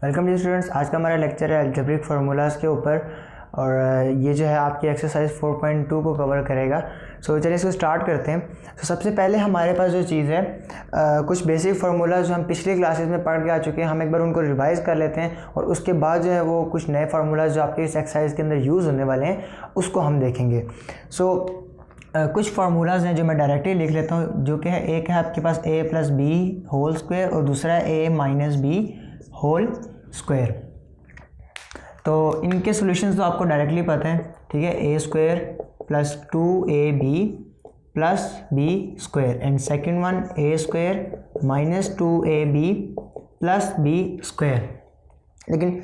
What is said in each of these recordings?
Welcome जी students. आज का हमारा लेक्चर है अलजेब्रिक फार्मूलाज के ऊपर और ये जो है आपकी एक्सरसाइज 4.2 को कवर करेगा। सो चलिए इसको स्टार्ट करते हैं। तो सबसे पहले हमारे पास जो चीज़ है कुछ बेसिक फार्मूलाज जो हम पिछली क्लासेस में पढ़ के आ चुके हैं, हम एक बार उनको रिवाइज़ कर लेते हैं और उसके बाद जो है वो कुछ नए फार्मूलाज जो आपके इस एक्सरसाइज के अंदर यूज़ होने वाले हैं उसको हम देखेंगे। कुछ फार्मूलाज हैं जो मैं डायरेक्टली लिख लेता हूँ, जो कि है एक है आपके पास a plus B whole square और दूसरा है a minus b whole square. तो इनके सॉल्यूशंस तो आपको डायरेक्टली पता है, ठीक है। a square plus 2ab plus b square and second one a square minus 2ab plus b square. लेकिन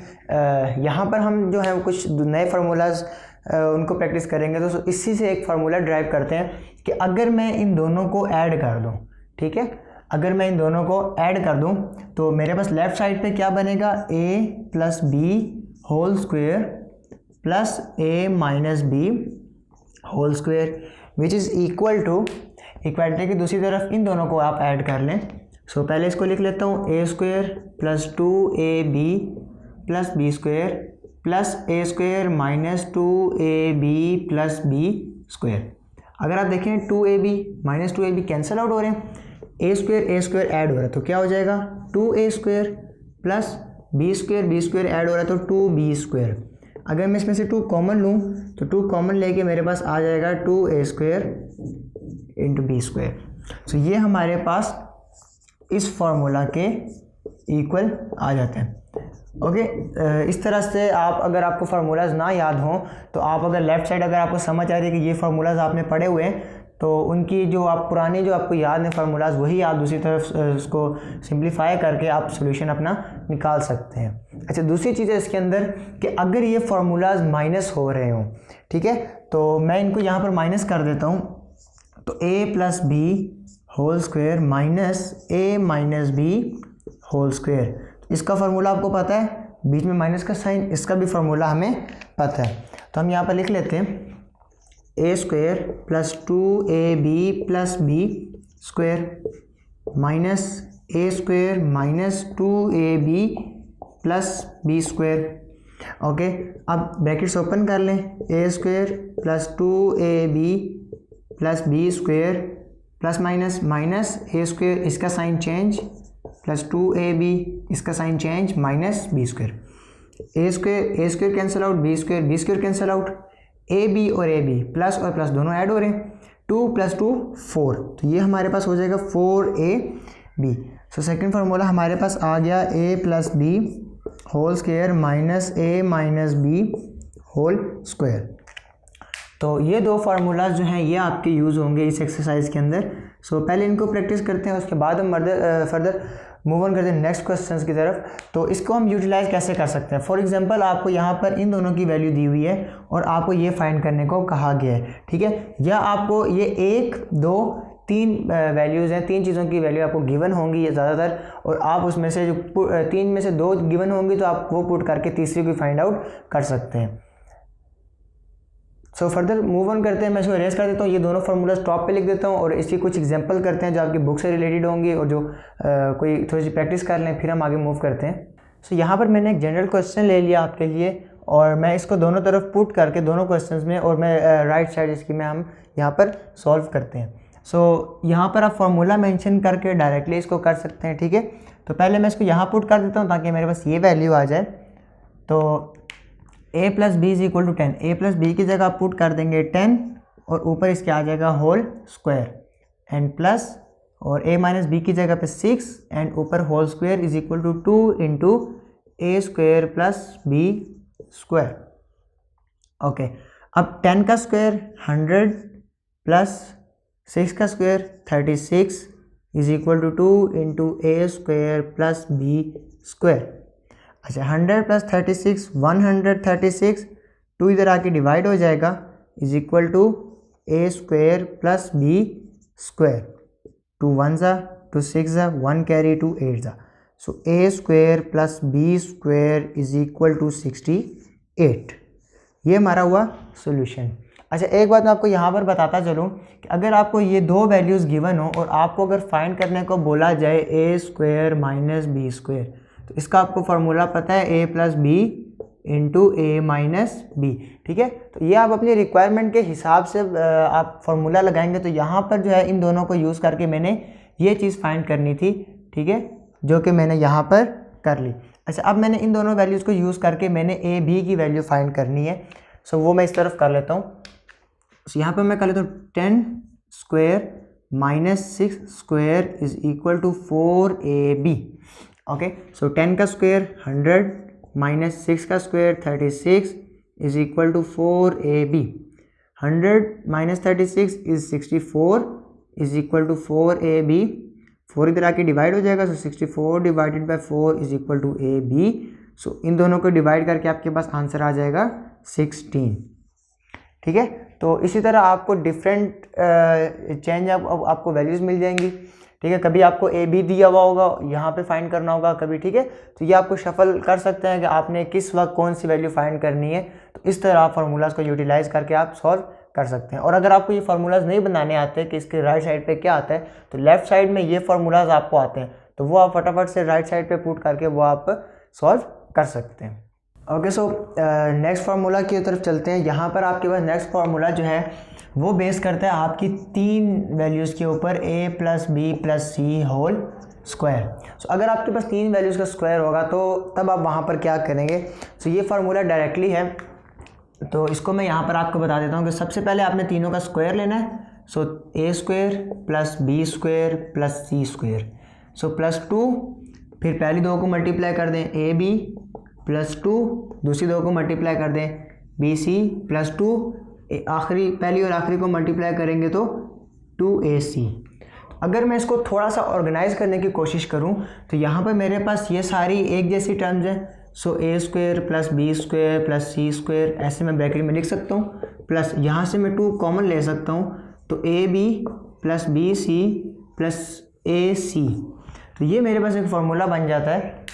यहाँ पर हम जो है कुछ नए फार्मूलाज उनको प्रैक्टिस करेंगे। तो इसी से एक फार्मूला ड्राइव करते हैं कि अगर मैं इन दोनों को ऐड कर दूं, ठीक है, अगर मैं इन दोनों को ऐड कर दूं तो मेरे पास लेफ़्ट साइड पे क्या बनेगा, a plus B whole square plus a minus b whole square which is equal to, equality की दूसरी तरफ इन दोनों को आप ऐड कर लें। सो पहले इसको लिख लेता हूँ, a square plus 2ab plus b square plus a square minus 2ab plus b square. अगर आप देखें 2ab minus 2ab cancel out हो रहे हैं, a स्क्वायर ऐड हो रहा है तो क्या हो जाएगा 2a square plus b square add हो रहा है तो 2b स्क्वायर। अगर मैं इसमें से 2 कॉमन लूँ तो 2 कॉमन लेके मेरे पास आ जाएगा 2a square into b square. So ये हमारे पास इस फार्मूला के इक्वल आ जाते हैं। ओके, इस तरह से आप, अगर आपको फार्मूलाज ना याद हों तो आप अगर लेफ़्ट साइड अगर आपको समझ आ रही है कि ये फार्मूलाज आपने पढ़े हुए हैं तो उनकी जो आप पुराने जो आपको याद है फार्मूलाज वही आप दूसरी तरफ उसको सिंप्लीफाई करके आप सॉल्यूशन अपना निकाल सकते हैं। अच्छा, दूसरी चीज़ है इसके अंदर कि अगर ये फार्मूलाज माइनस हो रहे हों, ठीक है, तो मैं इनको यहाँ पर माइनस कर देता हूँ। तो a plus B whole square minus a minus b whole square, इसका फार्मूला आपको पता है, बीच में माइनस का साइन, इसका भी फार्मूला हमें पता है। तो हम यहाँ पर लिख लेते हैं a square plus 2ab plus b square minus a square minus 2ab plus b square. Okay, अब ब्रैकेट्स ओपन कर लें, a square plus 2ab plus b square plus minus minus a square, इसका साइन चेंज, प्लस 2ab इसका sign change minus B square. a square cancel out, b square cancel out, ab और ab plus और plus दोनों add हो रहे हैं, 2 plus 2 4, तो ये हमारे पास हो जाएगा 4ab। सो सेकेंड फार्मूला हमारे पास आ गया a plus B whole square minus a minus b whole square. तो ये दो फार्मूलाज जो हैं ये आपके यूज़ होंगे इस एक्सरसाइज के अंदर। सो पहले इनको प्रैक्टिस करते हैं, उसके बाद हम फर्दर मूव ऑन करते हैं नेक्स्ट क्वेश्चंस की तरफ। तो इसको हम यूटिलाइज कैसे कर सकते हैं। फॉर एग्जांपल आपको यहाँ पर इन दोनों की वैल्यू दी हुई है और आपको ये फाइंड करने को कहा गया है, ठीक है, या आपको ये 1 2 3 वैल्यूज़ हैं, 3 चीज़ों की वैल्यू आपको गिवन होंगी ये ज़्यादातर, और आप उसमें से जो 3 में से 2 गिवन होंगी तो आप वो पुट करके तीसरी को फाइंड आउट कर सकते हैं। सो फर्दर मूव ऑन करते हैं, मैं इसको इरेज कर देता हूँ, ये दोनों फार्मूलाज टॉप पे लिख देता हूँ और इसकी कुछ एग्जांपल करते हैं जो आपकी बुक से रिलेटेड होंगी और जो कोई थोड़ी सी प्रैक्टिस कर लें, फिर हम आगे मूव करते हैं। सो यहाँ पर मैंने एक जनरल क्वेश्चन ले लिया आपके लिए और मैं इसको दोनों तरफ पुट करके दोनों क्वेश्चंस में, और मैं राइट साइड इसकी में हम यहाँ पर सॉल्व करते हैं। सो यहाँ पर आप फार्मूला मेंशन करके डायरेक्टली इसको कर सकते हैं, ठीक है। तो पहले मैं इसको यहाँ पुट कर देता हूँ ताकि मेरे पास ये वैल्यू आ जाए। तो a plus b is equal to 10, a plus B की जगह आप पुट कर देंगे 10 और ऊपर इसके आ जाएगा होल स्क्वायर एंड प्लस, और a माइनस बी की जगह पे 6 एंड ऊपर whole square is equal to 2 into a square plus b square. Okay, अब 10 का स्क्वायर 100 प्लस 6 का square 36 is equal to 2 into a square plus b square. अच्छा, 100 plus 36 136, 2 इधर आके डिवाइड हो जाएगा, is equal to a square plus b square, 2 1 ज़ा 2 6 ज़ा 1 कैरी 2 8 ज़ा, so a square plus b square is equal to 68। ये हमारा हुआ सोल्यूशन। अच्छा, एक बात मैं आपको यहाँ पर बताता चलूँ कि अगर आपको ये दो वैल्यूज़ गिवन हो और आपको अगर फाइंड करने को बोला जाए a square minus B square, तो इसका आपको फार्मूला पता है a plus b into a minus b, ठीक है। तो ये आप अपनी रिक्वायरमेंट के हिसाब से आप फार्मूला लगाएंगे। तो यहाँ पर जो है इन दोनों को यूज़ करके मैंने ये चीज़ फाइंड करनी थी, ठीक है, जो कि मैंने यहाँ पर कर ली। अच्छा, अब मैंने इन दोनों वैल्यूज़ को यूज़ करके मैंने ए बी की वैल्यू फाइंड करनी है। सो वो मैं इस तरफ कर लेता हूँ। सो यहाँ पर मैं कर लेता हूँ 10 square minus 6 square is equal to 4ab। Okay, so 10 का स्क्वायर 100 माइनस 6 का square 36 is equal to 4ab। 100 minus 36 is 64 is equal to 4ab। 4 इधर आके डिवाइड हो जाएगा, so 64 divided by 4 is equal to ab। So इन दोनों को divide करके आपके पास आंसर आ जाएगा 16, ठीक है। तो इसी तरह आपको डिफरेंट चेंज आपको वैल्यूज़ मिल जाएंगी, ठीक है। कभी आपको ए बी दिया हुआ होगा, यहाँ पे फाइंड करना होगा कभी, ठीक है। तो ये आपको शफल कर सकते हैं कि आपने किस वक्त कौन सी वैल्यू फाइंड करनी है। तो इस तरह आप फार्मूलाज को यूटिलाइज करके आप सॉल्व कर सकते हैं। और अगर आपको ये फार्मूलाज नहीं बनाने आते कि इसके राइट साइड पे क्या आता है, तो लेफ्ट साइड में ये फार्मूलाज आपको आते हैं, तो वो आप फटाफट से राइट साइड पे पुट करके वो आप सॉल्व कर सकते हैं। ओके, सो नेक्स्ट फार्मूला की तरफ चलते हैं। यहाँ पर आपके पास नेक्स्ट फार्मूला जो है वो बेस करता है आपकी 3 वैल्यूज़ के ऊपर a plus b plus c whole square. So अगर आपके पास 3 वैल्यूज़ का स्क्वायर होगा तो तब आप वहाँ पर क्या करेंगे। सो ये फार्मूला डायरेक्टली है, तो इसको मैं यहाँ पर आपको बता देता हूँ कि सबसे पहले आपने तीनों का स्क्वायर लेना है। So a square plus b square plus c square, so plus 2, फिर पहली दो को मल्टीप्लाई कर दें ए बी प्लस 2, दूसरी दो को मल्टीप्लाई कर दें बी सी प्लस 2, आखिरी पहली और आखिरी को मल्टीप्लाई करेंगे तो 2ac। अगर मैं इसको थोड़ा सा ऑर्गेनाइज करने की कोशिश करूं तो यहाँ पर मेरे पास ये सारी एक जैसी टर्म्स हैं। So a square plus b square plus c square, ऐसे मैं ब्रैकेट में लिख सकता हूँ, प्लस यहाँ से मैं 2 कॉमन ले सकता हूँ, तो a b plus b c plus a c. तो ये मेरे पास एक फार्मूला बन जाता है,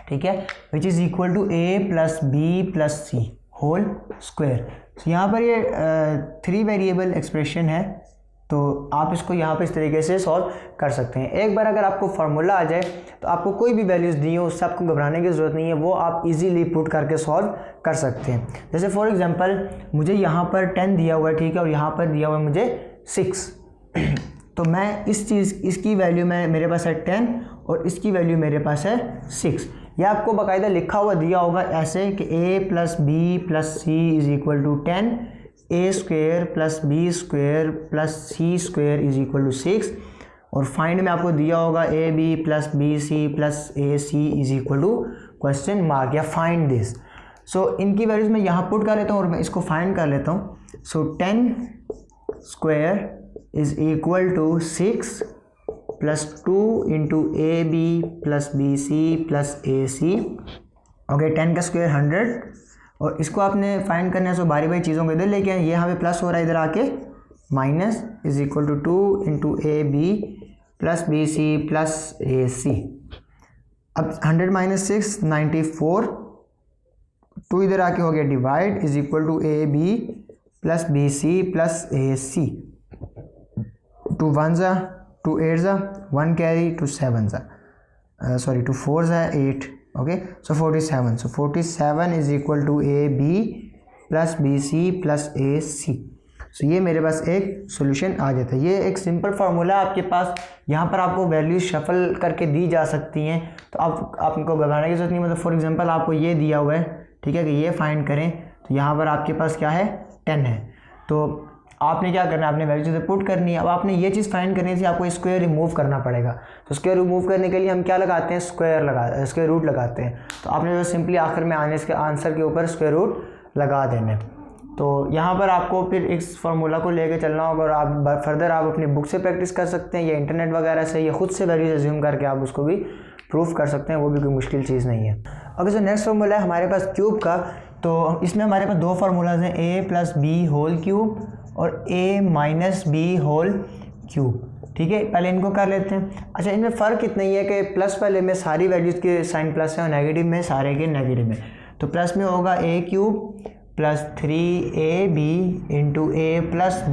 ठीक है, which is equal to a plus b plus c whole square. तो यहाँ पर ये 3 वेरिएबल एक्सप्रेशन है, तो आप इसको यहाँ पर इस तरीके से सॉल्व कर सकते हैं। एक बार अगर आपको फार्मूला आ जाए तो आपको कोई भी वैल्यूज़ दी हो उससे आपको घबराने की ज़रूरत नहीं है, वो आप इजीली पुट करके सॉल्व कर सकते हैं। जैसे फॉर एग्जांपल मुझे यहाँ पर 10 दिया हुआ है, ठीक है, और यहाँ पर दिया हुआ है मुझे 6, तो मैं इसकी वैल्यू में मेरे पास है 10 और इसकी वैल्यू मेरे पास है 6। यह आपको बाकायदा लिखा हुआ दिया होगा ऐसे कि a plus b plus c is equal to 10, a square plus b square plus c square is equal to 6, और फाइंड में आपको दिया होगा a b plus b c plus a c is equal to question mark या find this. So इनकी values मैं यहाँ put कर लेता हूँ और मैं इसको फाइंड कर लेता हूँ। So 10 square is equal to 6 plus 2 into a b plus b c plus a c. Okay, 10 का स्क्वायर 100, और इसको आपने फाइंड करना है। सो बारी बारी चीज़ों को इधर लेके आए, ये यहाँ पे प्लस हो रहा है इधर आके minus is equal to 2 into a b plus b c plus a c. अब 100 माइनस 6 94, 2 इधर आके हो गया divide is equal to a b plus b c plus a c. 2 1 ज़ा 2 8 ज़ा 1 कैरी 2 7 ज़ा 2 4 ज़ा 8। Okay, so 47, so 47 is equal to a b plus b c plus a c. So ये मेरे पास एक सोल्यूशन आ जाता है। ये एक सिंपल फार्मूला आपके पास, यहाँ पर आपको वैल्यूज शफल करके दी जा सकती हैं, तो आपको घबराने की जरूरत नहीं। मतलब फॉर एग्जांपल आपको ये दिया हुआ है, ठीक है, कि ये फाइंड करें, तो यहाँ पर आपके पास क्या है 10 है, तो आपने क्या करना है, आपने वैल्यू से पुट करनी है। अब आपने ये चीज़ फाइंड करनी थी, आपको स्क्वायर रिमूव करना पड़ेगा। तो स्क्वायर रिमूव करने के लिए हम क्या लगाते हैं, स्क्वायर रूट लगाते हैं। तो आपने जो सिंपली आखिर में आने इसके आंसर के ऊपर स्क्वायर रूट लगा देने। तो यहाँ पर आपको फिर इस फार्मूला को लेके चलना होगा, और आप फर्दर आप अपनी बुक से प्रैक्टिस कर सकते हैं या इंटरनेट वगैरह से, या खुद से वैल्यूज अज्यूम करके आप उसको भी प्रूफ कर सकते हैं, वो भी कोई मुश्किल चीज़ नहीं है। अगर जो नेक्स्ट फार्मूला है हमारे पास क्यूब का, तो इसमें हमारे पास 2 फार्मूलाज हैं, a plus B whole cube और a minus b whole cube. ठीक है, पहले इनको कर लेते हैं। अच्छा, इनमें फ़र्क इतना ही है कि प्लस वाले में सारी वैल्यूज़ के साइन प्लस है और नेगेटिव में सारे के नेगेटिव में। तो प्लस में होगा a cube plus 3ab into a plus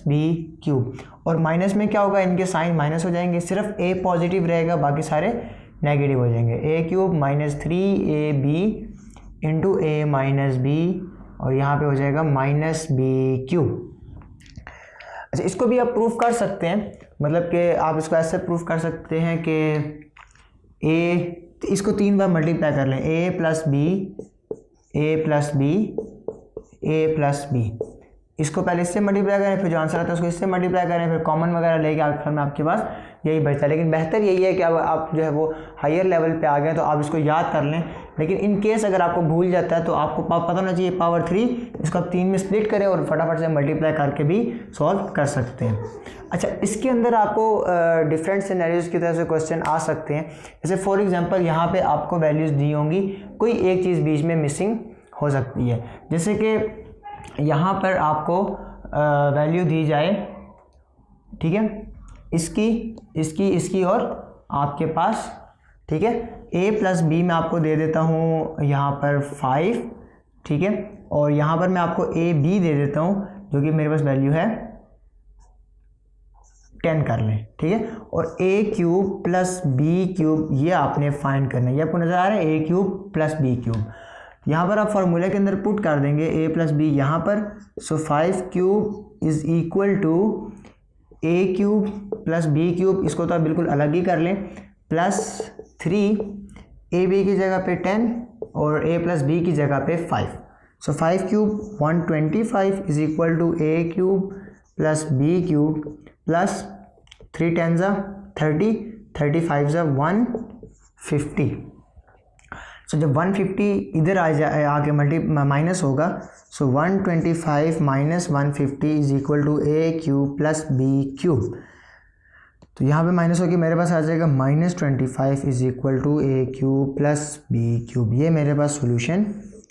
b cube, और माइनस में क्या होगा, इनके साइन माइनस हो जाएंगे, सिर्फ a पॉजिटिव रहेगा, बाकी सारे नेगेटिव हो जाएंगे। ए cube minus 3ab into a minus B और यहाँ पे हो जाएगा माइनस बी क्यूब। अच्छा, इसको भी आप प्रूफ कर सकते हैं, मतलब कि आप इसको ऐसे प्रूफ कर सकते हैं कि ए, इसको 3 बार मल्टीप्लाई कर लें, ए plus B, A plus B, A plus B. इसको पहले इससे मल्टीप्लाई करें, फिर जो आंसर आता है उसको इससे मल्टीप्लाई करें, फिर कॉमन वगैरह लेके आखिर में आपके पास यही बचता है। लेकिन बेहतर यही है कि अब आप जो है वो हायर लेवल पे आ गए तो आप इसको याद कर लें। लेकिन इन केस अगर आपको भूल जाता है तो आपको पता होना चाहिए पावर 3, इसको आप 3 में स्प्लिट करें और फटाफट से मल्टीप्लाई करके भी सॉल्व कर सकते हैं। अच्छा, इसके अंदर आपको डिफरेंट सिनेरियोज की तरह से क्वेश्चन आ सकते हैं। जैसे फॉर एग्जांपल यहाँ पे आपको वैल्यूज़ दी होंगी, कोई एक चीज़ बीच में मिसिंग हो सकती है। जैसे कि यहाँ पर आपको वैल्यू दी जाए, ठीक है, इसकी इसकी इसकी और आपके पास, ठीक है, a प्लस बी मैं आपको दे देता हूँ यहाँ पर 5, ठीक है, और यहाँ पर मैं आपको a b दे देता हूँ जो कि मेरे पास वैल्यू है 10 कर लें, ठीक है, और a cube plus b cube ये आपने फाइंड करना है। ये आपको नज़र आ रहा है a cube plus b cube, यहाँ पर आप फार्मूले के अंदर पुट कर देंगे a प्लस बी यहाँ पर। So 5 cube is equal to a cube plus b cube, इसको तो आप बिल्कुल अलग ही कर लें, प्लस 3 a b की जगह पे 10 और a प्लस b की जगह पे 5। So 5 cube 125 is equal to a cube plus b cube plus 3 10 30, 35 150। So जब 150 इधर आके माइनस होगा, so 125 minus 150 is equal to a cube plus b cube. तो यहाँ पे माइनस होकर मेरे पास आ जाएगा -25 is equal to a cube plus b cube. ये मेरे पास सोल्यूशन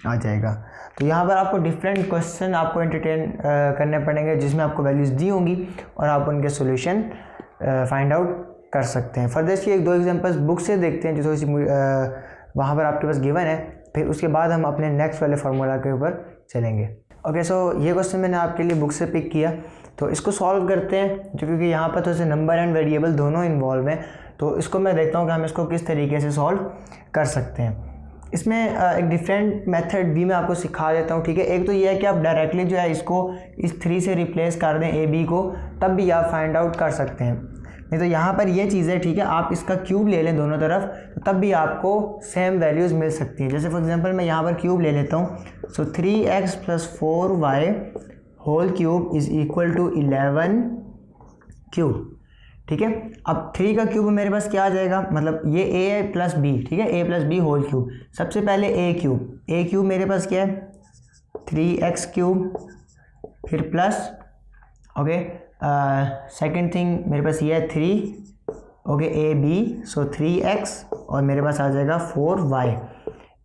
आ जाएगा। तो यहाँ पर आपको डिफरेंट क्वेश्चन आपको एंटरटेन करने पड़ेंगे जिसमें आपको वैल्यूज़ दी होंगी और आप उनके सोल्यूशन फाइंड आउट कर सकते हैं। फर्दर इसकी 1-2 एग्जांपल्स बुक से देखते हैं जो थोड़ी सी वहाँ पर आपके पास गिवन है, फिर उसके बाद हम अपने नेक्स्ट वाले फार्मूला के ऊपर चलेंगे। ओके, सो ये क्वेश्चन मैंने आपके लिए बुक से पिक किया, तो इसको सॉल्व करते हैं जो क्योंकि यहाँ पर थोड़े से नंबर एंड वेरिएबल दोनों इन्वॉल्व हैं, तो इसको मैं देखता हूँ कि हम इसको किस तरीके से सॉल्व कर सकते हैं। इसमें एक डिफरेंट मेथड भी मैं आपको सिखा देता हूँ, ठीक है। एक तो ये है कि आप डायरेक्टली जो है इसको इस 3 से रिप्लेस कर दें ए बी को, तब भी आप फाइंड आउट कर सकते हैं। नहीं तो यहाँ पर ये चीज़ है, ठीक है, आप इसका क्यूब ले लें दोनों तरफ, तो तब भी आपको सेम वैल्यूज़ मिल सकती हैं। जैसे फॉर एग्जांपल मैं यहाँ पर क्यूब ले लेता हूँ, so 3x plus 4y whole cube is equal to 11 cube, ठीक है। अब 3 का क्यूब मेरे पास क्या आ जाएगा, मतलब ये a प्लस बी, ठीक है, a plus B whole cube. सबसे पहले a क्यूब मेरे पास क्या है 3x क्यूब, फिर प्लस, ओके, सेकेंड थिंग मेरे पास ये है 3, okay, A B, so 3x और मेरे पास आ जाएगा 4y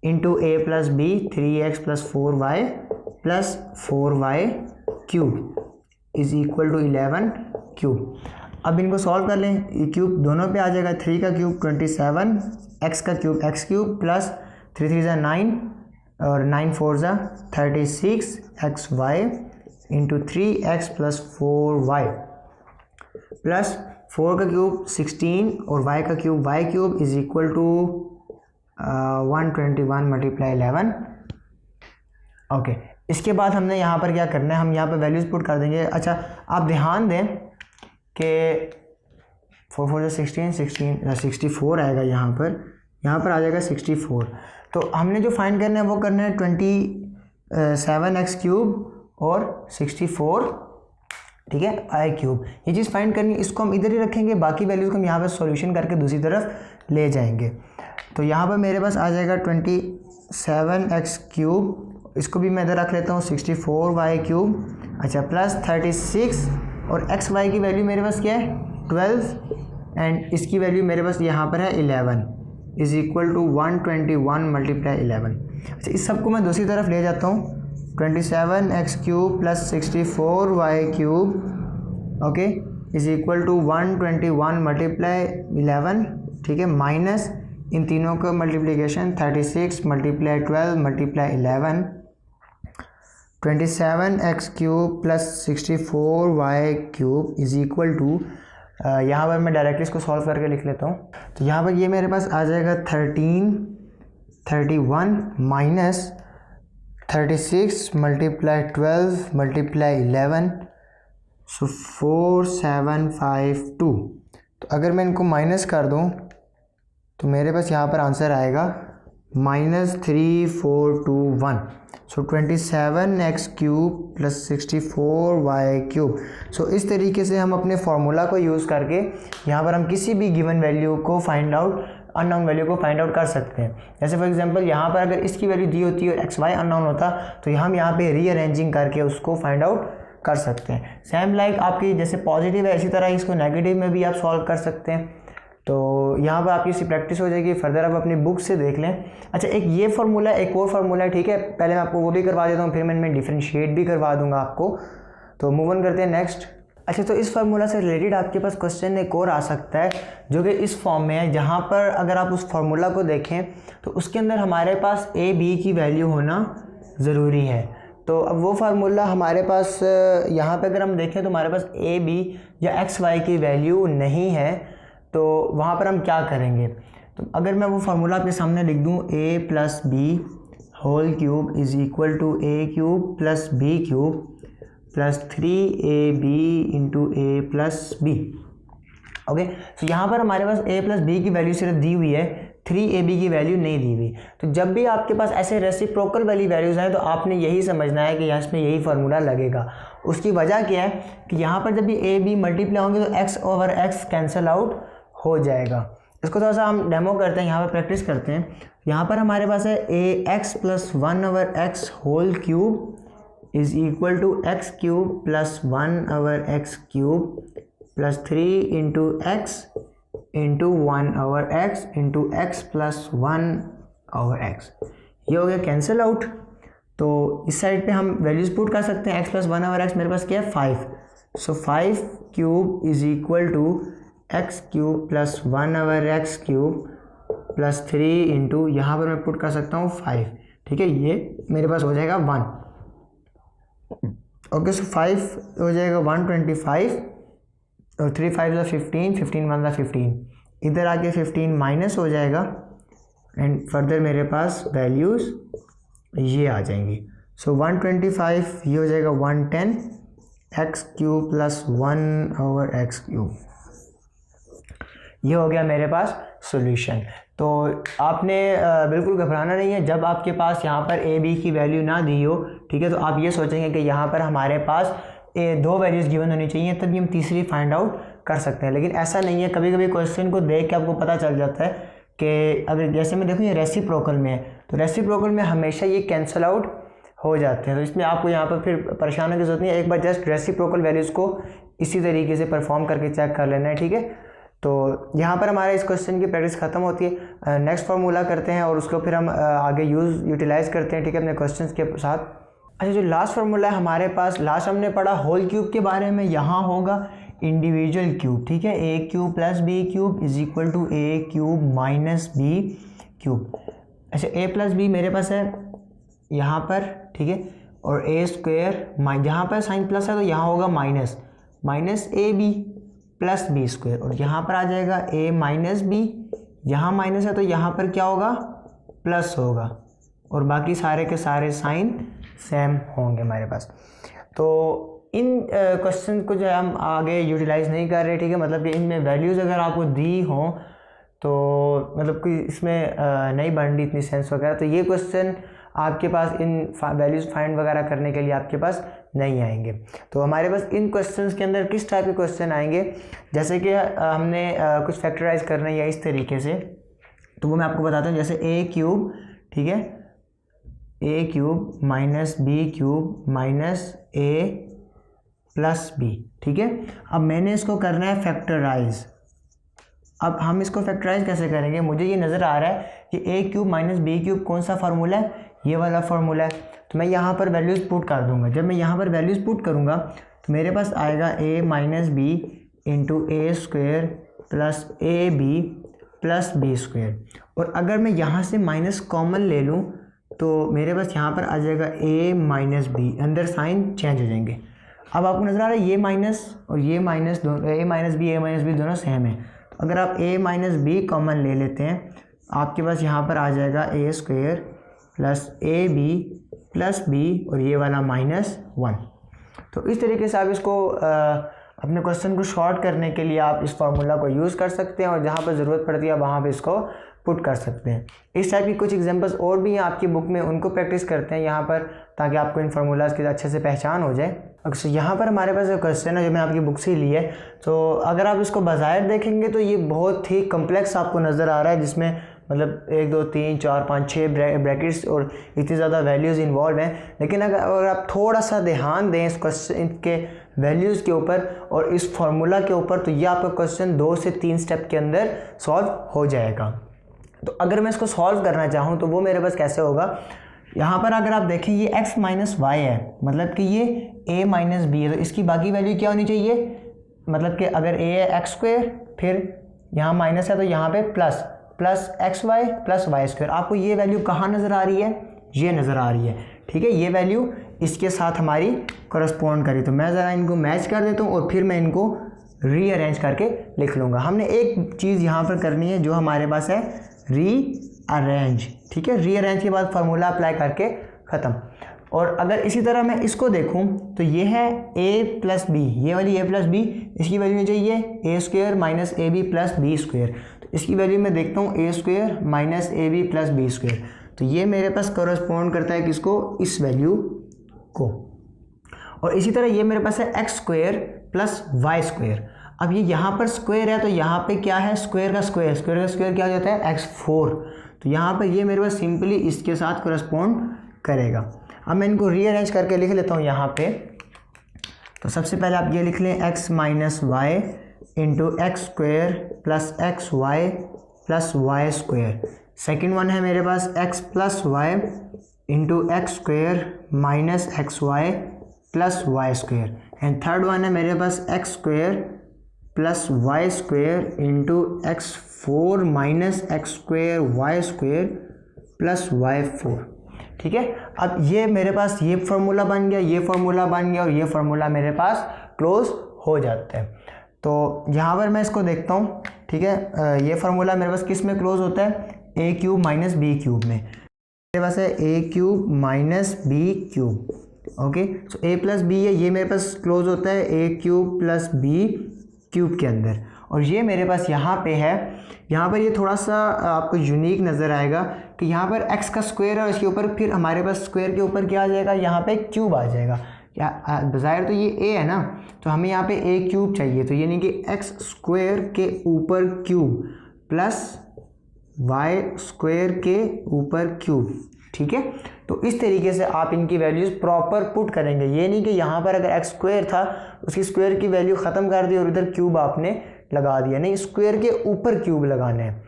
into a plus b 3x plus 4y plus 4y cube is equal to 11 cube. अब इनको सॉल्व कर लें, ये क्यूब दोनों पे आ जाएगा, 3 का क्यूब 27, x का क्यूब x क्यूब प्लस 3 3 9 और 9 4 36 xy into 3x plus 4y plus 4 का क्यूब 16 और y का cube y cube is equal to 121 multiply 11। Okay, इसके बाद हमने यहाँ पर क्या करना है, हम यहाँ पर वैल्यूज़ पुट कर देंगे। अच्छा, आप ध्यान दें कि 4 4 16 64 आएगा, यहाँ पर आ जाएगा 64। तो हमने जो फाइंड करना है वो करना है 27x क्यूब और 64, ठीक है, आई क्यूब। ये चीज़ फाइंड करनी है, इसको हम इधर ही रखेंगे, बाकी वैल्यूज़ को हम यहाँ पर सॉल्यूशन करके दूसरी तरफ ले जाएंगे। तो यहाँ पर मेरे पास आ जाएगा 27x क्यूब, इसको भी मैं इधर रख लेता हूँ 64y क्यूब, अच्छा, प्लस 36 और एक्स वाई की वैल्यू मेरे पास क्या है 12 एंड इसकी वैल्यू मेरे पास यहाँ पर है 11 इज़ इक्वल टू 121 मल्टीप्लाई 11। अच्छा, इस सब को मैं दूसरी तरफ ले जाता हूँ, 27x cube plus 64y cube, okay, is equal to 121 multiply 11, ठीक है, माइनस इन तीनों का multiplication 36 multiply 12 multiply 11, 27x cube plus 64y cube is equal to यहाँ पर मैं डायरेक्टली इसको सॉल्व करके लिख लेता हूँ। तो यहाँ पर ये मेरे पास आ जाएगा 31 माइनस 36 मल्टीप्लाई 12 मल्टीप्लाई 11, सो 4752। तो अगर मैं इनको माइनस कर दूँ तो मेरे पास यहाँ पर आंसर आएगा -3421। सो 27x³ प्लस 64y³। सो इस तरीके से हम अपने फार्मूला को यूज़ करके यहाँ पर हम किसी भी गिवन वैल्यू को फाइंड आउट, अननोन वैल्यू को फाइंड आउट कर सकते हैं। जैसे फॉर एग्जांपल यहाँ पर अगर इसकी वैल्यू दी होती है और xy अननोन होता तो हम यहाँ पे रीअरेंजिंग करके उसको फाइंड आउट कर सकते हैं। सेम लाइक आपकी जैसे पॉजिटिव है, इसी तरह इसको नेगेटिव में भी आप सॉल्व कर सकते हैं। तो यहाँ पर आपकी सी प्रैक्टिस हो जाएगी। फर्दर आप अपनी बुक से देख लें। अच्छा, एक ये फार्मूला, एक और फार्मूला है, ठीक है, पहले मैं आपको वो भी करवा देता हूँ, फिर मैं इनमें डिफरेंशिएट भी करवा दूंगा आपको। तो मूव ऑन करते हैं नेक्स्ट। अच्छा, तो इस फार्मूला से रिलेटेड आपके पास क्वेश्चन एक और आ सकता है जो कि इस फॉर्म में है, जहाँ पर अगर आप उस फार्मूला को देखें तो उसके अंदर हमारे पास ए बी की वैल्यू होना ज़रूरी है। तो अब वो फार्मूला हमारे पास यहाँ पे अगर हम देखें तो हमारे पास ए बी या एक्स वाई की वैल्यू नहीं है, तो वहाँ पर हम क्या करेंगे। तो अगर मैं वो फार्मूला आपके सामने लिख दूँ, a plus B whole cube is equal to a³ plus b³ plus 3ab into a plus B. Okay, तो यहाँ पर हमारे पास a प्लस बी की वैल्यू सिर्फ दी हुई है, 3ab की वैल्यू नहीं दी हुई। तो जब भी आपके पास ऐसे रेसिप्रोकल वाली वैल्यूज़ हैं तो आपने यही समझना है कि यहाँ इसमें यही फार्मूला लगेगा। उसकी वजह क्या है कि यहाँ पर जब भी a b मल्टीप्लाई होंगे तो x over x cancel out हो जाएगा। इसको थोड़ा सा हम डेमो करते हैं, यहाँ पर प्रैक्टिस करते हैं। यहाँ पर हमारे पास है ax plus 1 over x whole cube is equal to x³ plus 1 over x³ plus 3 into x into 1 over x into x plus 1 over x। ये हो गया कैंसिल आउट। तो इस साइड पे हम वैल्यूज पुट कर सकते हैं। x प्लस 1 ओवर x मेरे पास क्या है 5, so 5³ is equal to x³ plus 1 over x³ plus 3 into, यहाँ पर मैं पुट कर सकता हूँ 5, ठीक है, ये मेरे पास हो जाएगा 1। ओके, सो 5 हो जाएगा 125 और 3 5 15, 15 1 15, इधर आके 15 माइनस हो जाएगा एंड फर्दर मेरे पास वैल्यूज़ ये आ जाएंगी। सो 125 ये हो जाएगा 110 x³ प्लस 1 ओवर x³। ये हो गया मेरे पास सॉल्यूशन। तो आपने बिल्कुल घबराना नहीं है जब आपके पास यहाँ पर ए बी की वैल्यू ना दी हो, ठीक है, तो आप ये सोचेंगे कि यहाँ पर हमारे पास दो वैल्यूज़ गिवन होनी चाहिए तभी हम तीसरी फाइंड आउट कर सकते हैं। लेकिन ऐसा नहीं है, कभी कभी क्वेश्चन को देख के आपको पता चल जाता है कि अगर जैसे मैं देखूँ ये रेसिप्रोकल में है तो रेसिप्रोकल में हमेशा ये कैंसिल आउट हो जाते हैं। तो इसमें आपको यहाँ पर फिर परेशान होने की जरूरत नहीं है, एक बार जस्ट रेसिप्रोकल वैल्यूज़ को इसी तरीके से परफॉर्म करके चेक कर लेना है, ठीक है। तो यहाँ पर हमारे इस क्वेश्चन की प्रैक्टिस ख़त्म होती है। नेक्स्ट फार्मूला करते हैं और उसको फिर हम आगे यूटिलाइज़ करते हैं, ठीक है, अपने क्वेश्चंस के साथ। अच्छा, जो लास्ट फार्मूला है हमारे पास, लास्ट हमने पढ़ा होल क्यूब के बारे में, यहाँ होगा इंडिविजुअल क्यूब, ठीक है, a³ plus b³ is equal to a³ minus b³। अच्छा, a प्लस b मेरे पास है यहाँ पर, ठीक है, और a² जहाँ पर साइन प्लस है तो यहाँ होगा माइनस ab प्लस b², और यहाँ पर आ जाएगा a माइनस b, यहाँ माइनस है तो यहाँ पर क्या होगा प्लस होगा, और बाकी सारे के सारे साइन सेम होंगे हमारे पास। तो इन क्वेश्चन को जो है हम आगे यूटिलाइज नहीं कर रहे, ठीक है, मतलब कि इनमें वैल्यूज़ अगर आपको दी हों तो मतलब कि इसमें नहीं बन रही इतनी सेंस वगैरह, तो ये क्वेश्चन आपके पास इन वैल्यूज़ फाइंड वगैरह करने के लिए आपके पास नहीं आएंगे। तो हमारे पास इन क्वेश्चंस के अंदर किस टाइप के क्वेश्चन आएंगे, जैसे कि हमने कुछ फैक्टराइज करना है या इस तरीके से, तो वो मैं आपको बताता हूँ। जैसे a³, ठीक है, a³ minus b³ minus a plus b, ठीक है। अब मैंने इसको करना है फैक्टराइज। अब हम इसको फैक्टराइज कैसे करेंगे, मुझे ये नज़र आ रहा है कि a³ माइनस b³ कौन सा फार्मूला है, ये वाला फार्मूला है। तो मैं यहाँ पर वैल्यूज़ पुट कर दूंगा। जब मैं यहाँ पर वैल्यूज़ पुट करूँगा तो मेरे पास आएगा a minus b into a² plus ab plus b², और अगर मैं यहाँ से माइनस कॉमन ले लूँ तो मेरे पास यहाँ पर आ जाएगा a माइनस b, अंदर साइन चेंज हो जाएंगे। अब आपको नज़र आ रहा है ये माइनस और ये माइनस दोनों, ए माइनस बी दोनों सेम है। तो अगर आप a माइनस बी कॉमन ले लेते हैं, आपके पास यहाँ पर आ जाएगा ए square plus a b plus b और ये वाला -1। तो इस तरीके से आप इसको अपने क्वेश्चन को शॉर्ट करने के लिए आप इस फार्मूला को यूज़ कर सकते हैं और जहाँ पर ज़रूरत पड़ती है वहाँ पे इसको पुट कर सकते हैं। इस टाइप की कुछ एग्जांपल्स और भी हैं आपकी बुक में, उनको प्रैक्टिस करते हैं यहाँ पर, ताकि आपको इन फार्मूलाज़ की अच्छे से पहचान हो जाए। अक्सर यहाँ पर हमारे पास एक क्वेश्चन है जो मैंने आपकी बुक से ली है। तो अगर आप इसको बाज़ाहिर देखेंगे तो ये बहुत ही कम्प्लेक्स आपको नज़र आ रहा है, जिसमें मतलब 1 2 3 4 5 6 ब्रैकेट्स और इतनी ज़्यादा वैल्यूज़ इन्वॉल्व हैं। लेकिन अगर आप थोड़ा सा ध्यान दें इस क्वेश्चन के वैल्यूज़ के ऊपर और इस फार्मूला के ऊपर, तो ये आपका क्वेश्चन 2 से 3 स्टेप के अंदर सॉल्व हो जाएगा। तो अगर मैं इसको सॉल्व करना चाहूँ तो वो मेरे पास कैसे होगा, यहाँ पर अगर आप देखें ये x माइनस वाई है, मतलब कि ये a माइनस बी है, तो इसकी बाकी वैल्यू क्या होनी चाहिए, मतलब कि अगर a है एक्स स्क्वायर, फिर यहाँ माइनस है तो यहाँ पे plus x Y plus Y square. आपको ये वैल्यू कहाँ नज़र आ रही है, ये नज़र आ रही है, ठीक है। ये वैल्यू इसके साथ हमारी करस्पॉन्ड करी, तो मैं ज़रा इनको मैच कर देता हूँ और फिर मैं इनको रीअरेंज करके लिख लूँगा। हमने एक चीज़ यहाँ पर करनी है जो हमारे पास है, रीअरेंज, ठीक है। रीअरेंज के बाद फार्मूला अप्लाई करके ख़त्म। और अगर इसी तरह मैं इसको देखूं तो ये है a प्लस बी, ये वाली a प्लस बी, इसकी वैल्यू मुझे चाहिए a square minus a b plus b square. तो इसकी वैल्यू मैं देखता हूँ a square minus a b plus b square. तो ये मेरे पास करस्पॉन्ड करता है किसको, इस वैल्यू को। और इसी तरह ये मेरे पास है X square plus Y square. अब ये यहाँ पर स्क्वायर है तो यहाँ पे क्या है, स्क्वायर का स्क्वायर क्या हो जाता है, x4। तो यहाँ पर ये मेरे पास सिंपली इसके साथ करस्पॉन्ड करेगा। अब मैं इनको रीअरेंज करके लिख लेता हूँ यहाँ पे। तो सबसे पहले आप ये लिख लें, x minus y into x square plus x Y plus Y square. Second one है मेरे पास x plus y into x square minus x Y plus Y square. And third one है मेरे पास x square plus Y square into x four minus x square y square plus y four, ठीक है। अब ये मेरे पास ये formula बन गया, ये फार्मूला बन गया और ये फार्मूला मेरे पास क्लोज हो जाता है। तो यहाँ पर मैं इसको देखता हूँ, ठीक है। ये फार्मूला मेरे पास किस में क्लोज होता है, a cube minus b cube में। मेरे पास है a cube minus b cube, okay. So a plus b है, ये मेरे पास क्लोज होता है a cube plus b cube के अंदर। और ये मेरे पास यहाँ पे है, यहाँ पर ये थोड़ा सा आपको यूनिक नज़र आएगा कि यहाँ पर x का स्क्वायर है और इसके ऊपर फिर हमारे पास स्क्वायर के ऊपर क्या आ जाएगा, यहाँ पे क्यूब आ जाएगा। बज़ाहिर तो ये a है ना, तो हमें यहाँ पे a क्यूब चाहिए, तो यानी कि x स्क्वायर के ऊपर क्यूब प्लस y स्क्वायर के ऊपर क्यूब, ठीक है। तो इस तरीके से आप इनकी वैल्यूज़ प्रॉपर पुट करेंगे। ये नहीं कि यहाँ पर अगर एक्स स्क्वायर था उसकी स्क्वायर की वैल्यू ख़त्म कर दी और इधर क्यूब आपने लगा दिया, नहीं, स्क्वायर के ऊपर क्यूब लगाने हैं।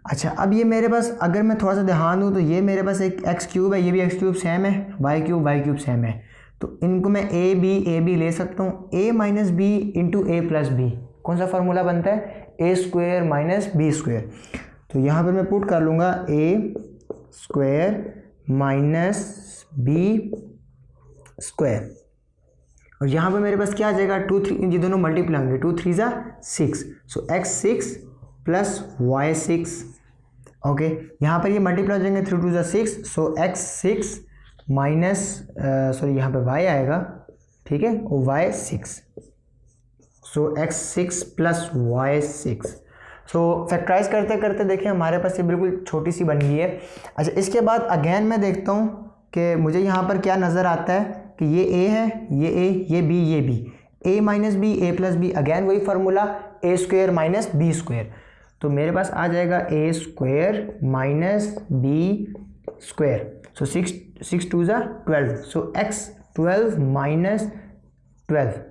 अच्छा, अब ये मेरे पास अगर मैं थोड़ा सा ध्यान दूँ तो ये मेरे पास एक एक्स क्यूब है, ये भी एक्स क्यूब सेम है, वाई क्यूब सेम है। तो इनको मैं ए बी ले सकता हूँ। ए minus B into a plus B, कौन सा फार्मूला बनता है, ए स्क्वायर माइनस बी स्क्वायर। तो यहाँ पर मैं पुट कर लूँगा ए स्क्वायर माइनस बी स्क्वायर। और यहाँ पर मेरे पास क्या आ जाएगा, 2 3, ये दोनों मल्टीप्लाई होंगे, 2 3 ज़ा 6, सो x6 प्लस y6, ओके। यहाँ पर ये मल्टीप्लाई हो जाएंगे, 3 2 ज़ा 6, सो x6 माइनस सॉरी यहाँ पे y आएगा, ठीक है, और y6, सो x6 प्लस y6। सो फैक्टराइज करते करते देखिए हमारे पास ये बिल्कुल छोटी सी बन गई है। अच्छा, इसके बाद अगेन मैं देखता हूँ कि मुझे यहाँ पर क्या नज़र आता है कि ये a है, ये a, ये b, ये b, a minus B, A plus B, again वही formula, A square minus B square. तो मेरे पास आ जाएगा ए square minus B square. So 6 2 ज़ा 12, सो एक्स 12 माइनस 12।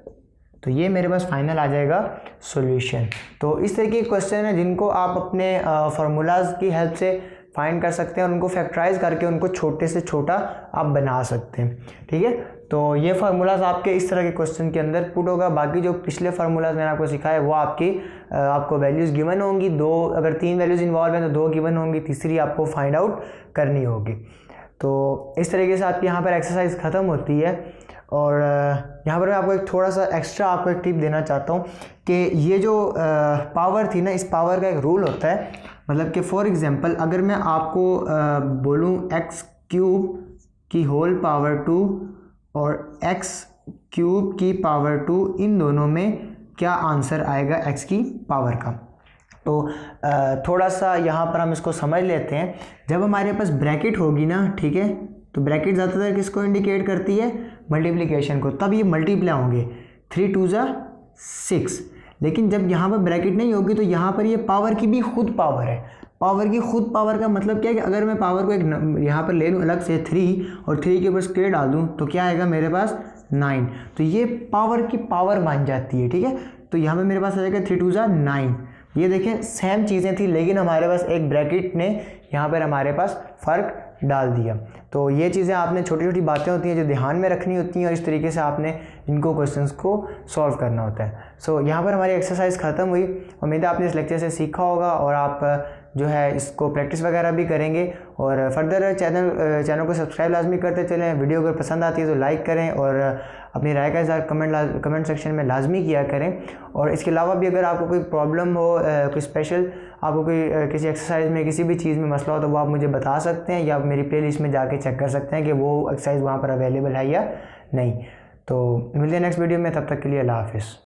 तो ये मेरे पास फाइनल आ जाएगा सॉल्यूशन। तो इस तरह के क्वेश्चन है जिनको आप अपने फार्मूलाज की हेल्प से फाइंड कर सकते हैं और उनको फैक्टराइज करके उनको छोटे से छोटा आप बना सकते हैं, ठीक है। तो ये फार्मूलाज आपके इस तरह के क्वेश्चन के अंदर पुट होगा। बाकी जो पिछले फार्मूलाज मैंने आपको सिखाया वो आपको वैल्यूज़ गिवन होंगी, अगर 3 वैल्यूज़ इन्वॉल्व हैं तो 2 गिवन होंगी, तीसरी आपको फाइंड आउट करनी होगी। तो इस तरीके से आपकी यहाँ पर एक्सरसाइज ख़त्म होती है। और यहाँ पर मैं आपको एक थोड़ा सा एक्स्ट्रा आपको एक टिप देना चाहता हूँ कि ये जो पावर थी ना, इस पावर का एक रूल होता है, मतलब कि फॉर एग्जांपल अगर मैं आपको बोलूँ x क्यूब की होल पावर 2 और x क्यूब की पावर 2, इन दोनों में क्या आंसर आएगा x की पावर का। तो थोड़ा सा यहाँ पर हम इसको समझ लेते हैं। जब हमारे पास ब्रैकेट होगी ना, ठीक है, तो ब्रैकेट ज़्यादातर किसको इंडिकेट करती है, मल्टीप्लिकेशन को, तब ये मल्टीप्लाई होंगे, 3 2 जा 6। लेकिन जब यहाँ पर ब्रैकेट नहीं होगी तो यहाँ पर ये पावर की भी खुद पावर है। पावर की खुद पावर का मतलब क्या है कि अगर मैं पावर को एक यहाँ पर ले लूँ अलग से 3 और 3 के ऊपर स्क्वायर डाल दूँ तो क्या आएगा मेरे पास 9। तो ये पावर की पावर मान जाती है, ठीक है। तो यहाँ पर मेरे पास आ जाएगा 3 2 जा 9। ये देखें सेम चीज़ें थी, लेकिन हमारे पास एक ब्रैकेट ने यहाँ पर हमारे पास फ़र्क डाल दिया। तो ये चीज़ें आपने छोटी छोटी बातें होती हैं जो ध्यान में रखनी होती हैं और इस तरीके से आपने इनको क्वेश्चंस को सॉल्व करना होता है। सो यहाँ पर हमारी एक्सरसाइज ख़त्म हुई। उम्मीद है आपने इस लेक्चर से सीखा होगा और आप जो है इसको प्रैक्टिस वगैरह भी करेंगे और फर्दर चैनल को सब्सक्राइब लाजमी करते चलें। वीडियो अगर पसंद आती है तो लाइक करें और अपनी राय का इज़हार कमेंट सेक्शन में लाजमी किया करें। और इसके अलावा भी अगर आपको कोई प्रॉब्लम हो, कोई स्पेशल आपको कोई किसी एक्सरसाइज में किसी भी चीज़ में मसला हो तो वो आप मुझे बता सकते हैं या आप मेरी प्लेलिस्ट में जाके चेक कर सकते हैं कि वो एक्सरसाइज वहाँ पर अवेलेबल है या नहीं। तो मिलते हैं नेक्स्ट वीडियो में, तब तक के लिए अल्लाह हाफिज़।